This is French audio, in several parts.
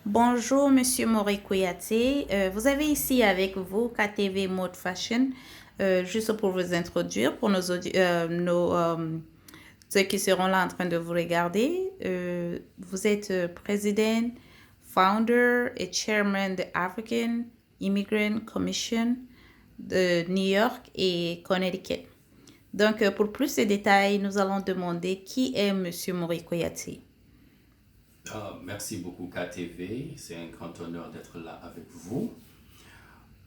Bonjour, Monsieur Mori Kouyaté. Vous avez ici avec vous KTV Mode Fashion. Juste pour vous introduire, pour ceux qui seront là en train de vous regarder. Vous êtes président, founder et chairman de African Immigrant Commission de New York et Connecticut. Donc, pour plus de détails, nous allons demander qui est Monsieur Mori Kouyaté. Merci beaucoup KTV, c'est un grand honneur d'être là avec vous.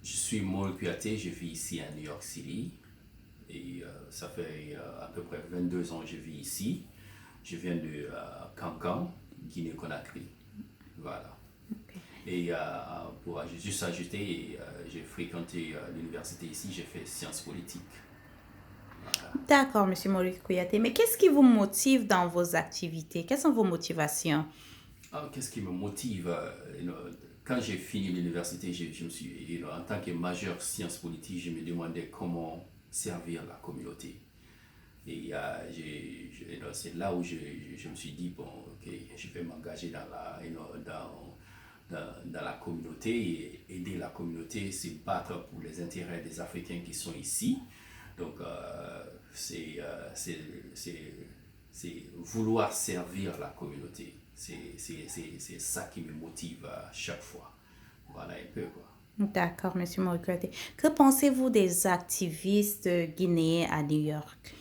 Je suis Maurice Kouyaté, je vis ici à New York City et ça fait à peu près 22 ans que je vis ici. Je viens de Kankan, Guinée-Conakry. Voilà. Et pour juste ajouter, j'ai fréquenté l'université ici, j'ai fait sciences politiques. Voilà. D'accord, Monsieur Maurice Kouyaté. Mais qu'est-ce qui vous motive dans vos activités? Quelles sont vos motivations? Qu'est-ce qui me motive? Quand j'ai fini l'université, je me suis, en tant que majeur sciences politiques, je me demandais comment servir la communauté. Et c'est là où je me suis dit, bon, ok, je vais m'engager dans la communauté et aider la communauté, se battre pour les intérêts des Africains qui sont ici. Donc, c'est vouloir servir la communauté. C'est ça qui me motive à chaque fois. Voilà un peu quoi. D'accord, Monsieur Maurice Kouyaté. Que pensez-vous des activistes guinéens à New York?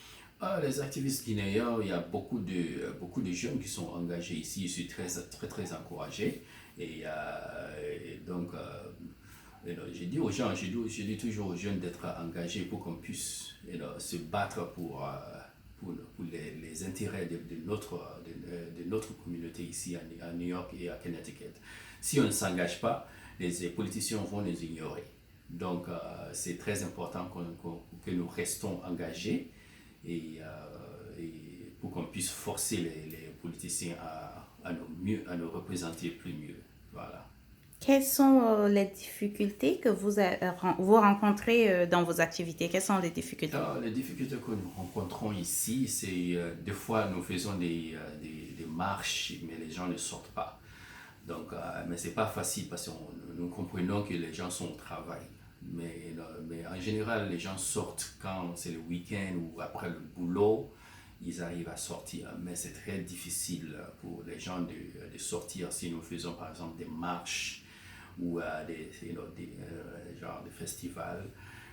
Les activistes guinéens, il y a beaucoup de jeunes qui sont engagés ici. Je suis très encouragé. Et donc, j'ai dit aux gens, je dis toujours aux jeunes d'être engagés pour qu'on puisse se battre pour les intérêts de notre communauté ici à New York et à Connecticut. Si on ne s'engage pas, les politiciens vont nous ignorer. Donc, c'est très important que nous restons engagés et pour qu'on puisse forcer les politiciens à nous représenter plus mieux. Voilà. Quelles sont les difficultés que vous rencontrez dans vos activités? Quelles sont les difficultés? Les difficultés que nous rencontrons ici, c'est des fois nous faisons des marches, mais les gens ne sortent pas. Donc, mais c'est pas facile parce que nous comprenons que les gens sont au travail. Mais en général, les gens sortent quand c'est le week-end ou après le boulot, ils arrivent à sortir. Mais c'est très difficile pour les gens de sortir si nous faisons par exemple des marches ou genre des festivals.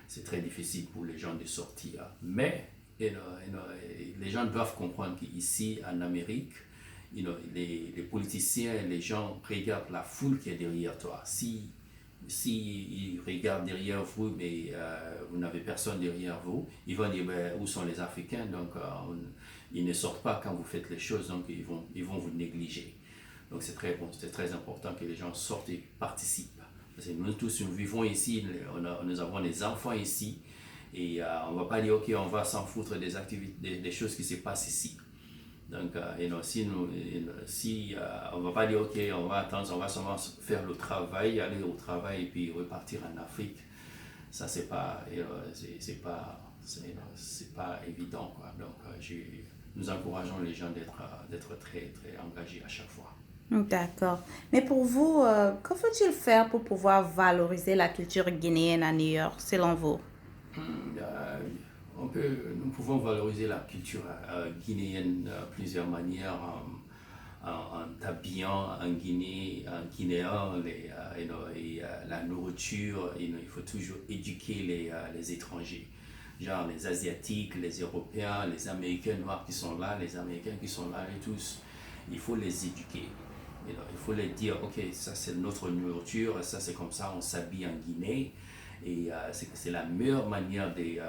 C'est très difficile pour les gens de sortir. Mais les gens doivent comprendre qu'ici en Amérique, les politiciens, les gens regardent la foule qui est derrière toi. Si ils regardent derrière vous, mais vous n'avez personne derrière vous, ils vont dire ben, où sont les Africains, donc ils ne sortent pas quand vous faites les choses, donc ils vont vous négliger. Donc c'est très important que les gens sortent et participent. Parce que nous tous, nous vivons ici, nous avons des enfants ici, et on ne va pas dire, ok, on va s'en foutre des activités, des choses qui se passent ici. Donc, si on ne va pas dire, ok, on va attendre, on va seulement faire le travail, aller au travail et puis repartir en Afrique, ça, c'est pas évident, quoi. Donc, nous encourageons les gens d'être très engagés à chaque fois. D'accord. Mais pour vous, que faut-il faire pour pouvoir valoriser la culture guinéenne à New York, selon vous? Euh, nous pouvons valoriser la culture guinéenne de plusieurs manières en t'habillant en guinéen la nourriture. Il faut toujours éduquer les étrangers, genre les Asiatiques, les Européens, les Américains noirs qui sont là, les Américains qui sont là et tous. Il faut les éduquer. Il faut les dire, ok, ça c'est notre nourriture, ça c'est comme ça, on s'habille en Guinée. Et c'est la meilleure manière de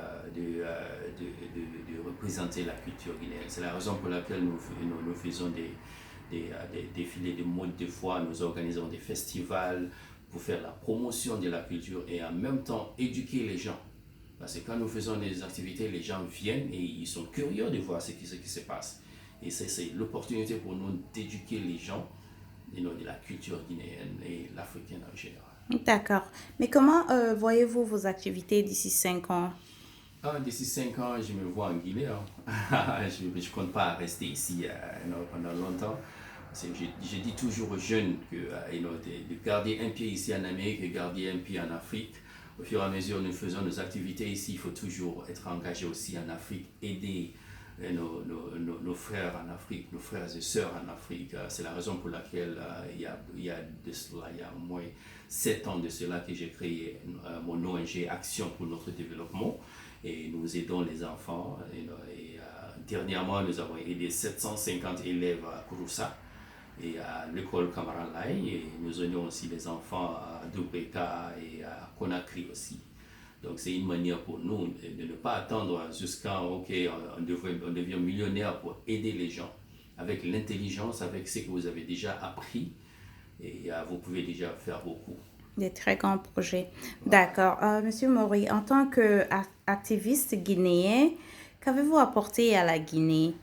représenter la culture guinéenne. C'est la raison pour laquelle nous faisons des défilés de mode de foi, nous organisons des festivals pour faire la promotion de la culture et en même temps éduquer les gens. Parce que quand nous faisons des activités, les gens viennent et ils sont curieux de voir ce qui se passe. Et c'est l'opportunité pour nous d'éduquer les gens de la culture guinéenne et l'africaine en général. D'accord. Mais comment voyez-vous vos activités d'ici 5 ans? D'ici 5 ans, je me vois en Guinée. Hein. Je ne compte pas rester ici pendant longtemps. Je dis toujours aux jeunes que de garder un pied ici en Amérique et garder un pied en Afrique. Au fur et à mesure nous faisons nos activités ici, il faut toujours être engagé aussi en Afrique, aider nos frères en Afrique, nos frères et sœurs en Afrique. C'est la raison pour laquelle il y a au moins 7 ans de cela que j'ai créé mon ONG Action pour notre développement et nous aidons les enfants. Dernièrement, nous avons aidé 750 élèves à Kouroussa et à l'école Kamaralai et nous aidons aussi les enfants à Dubeka et à Conakry aussi. Donc c'est une manière pour nous de ne pas attendre jusqu'à on devient millionnaire pour aider les gens avec l'intelligence, avec ce que vous avez déjà appris et vous pouvez déjà faire beaucoup. Des très grands projets. D'accord. Monsieur Maury, en tant qu'activiste guinéen, qu'avez-vous apporté à la Guinée?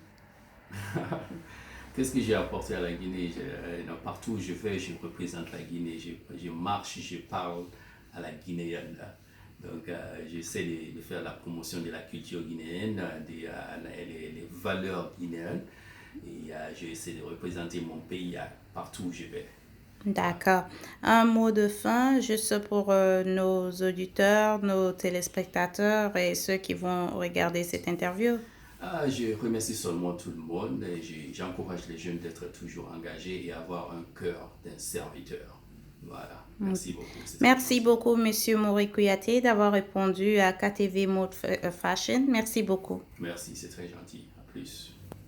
Qu'est-ce que j'ai apporté à la Guinée? Partout où je vais, je représente la Guinée. Je marche, je parle à la guinéenne. Donc, j'essaie de faire la promotion de la culture guinéenne, les valeurs guinéennes. Et j'essaie de représenter mon pays partout où je vais. D'accord. Un mot de fin, juste pour nos auditeurs, nos téléspectateurs et ceux qui vont regarder cette interview. Je remercie seulement tout le monde et j'encourage les jeunes d'être toujours engagés et avoir un cœur d'un serviteur. Voilà, merci beaucoup. Merci beaucoup, Monsieur Maury Kouyaté, d'avoir répondu à KTV Mode Fashion. Merci beaucoup. Merci, c'est très gentil. À plus.